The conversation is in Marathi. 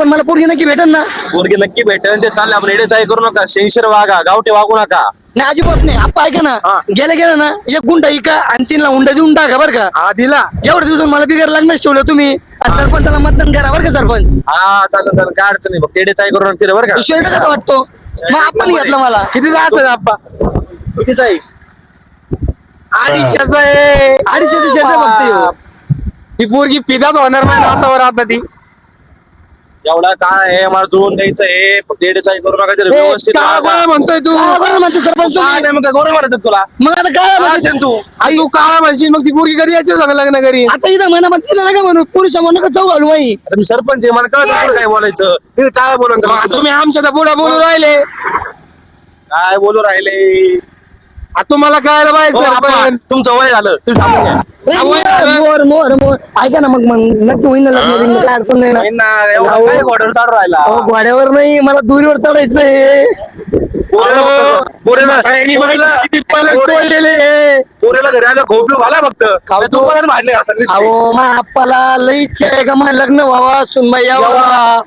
पण मला पोरगी नक्की भेटेल ना? पोरगी नक्की भेटेल ते चालले आपण एडेचाळी करू नका शेंशीर वागा गावठी वागू नका नाही अजिबात नाही. आपण ऐका ना, हा. गेलं ना 1 गुंठा इका आणि 3ला हुंडा देऊन टाका बरं का. हा दिला जेवढ्या दिवसात मला बिगर लग्नच ठेवलं तुम्ही आणि सरपंचाला मतदान करा बरं का सरपंच. हा चालेल चालेल काय अडचण नाही फक्त एडेचाळी करू नका बरं का शर्ट कसा वाटतो मग आपण घेतलं मला किती जायचं आप्पा कितीच आहे 250 आहे 250 शर्ट फक्त ह्यो. ती पोरगी पिदाच होणार नाही हातावर आता ती. एवढा काय आहे मला जुळून द्यायचं आहे फक्त एडेचाळी करू नका ते व्यवस्थित काय राहा. गोळा म्हणतोय तू काय बरं म्हणतो सरपंच काय तुम्ही? नाही मग गौरव म्हणतात तुला मग आता काय काय म्हणतो? असेल तू आणि तू काळा म्हणशील मग ती पोरगी कधी यायची सांग लग्न करी. आता इथं म्हणा मग तिला नका म्हणू पुरुषा म्हणू का जाऊ घालू बाई. आता मी सरपंच आहे मला कळत नाही काय बोलायचं तुम्ही काय बोलून तुम्ही आमच्या तर पुढे बोलू राहिले. काय बोलू राहिले तुम्हाला कळायला पाहिजे हो, आप्पा, सरपंच. तुमचं वय झालं तुम्ही थांबून घ्या. मोर मोर मोर ऐका ना मग नक्की होईन ना लग्न बिग्न, काय अडचण नाही ना. नाही ना, एवढं काय घोड्यावर चालू राहिला अहो, घोड्यावर नाही मला दुरीवर चढायचंय. पोरेला घरी आलं खोपलू घाला फक्त तू पण मारले असं अहो मा आप्पाला लई इच्छा आहे का माझं लग्न व्हावा सुनबाई यावा.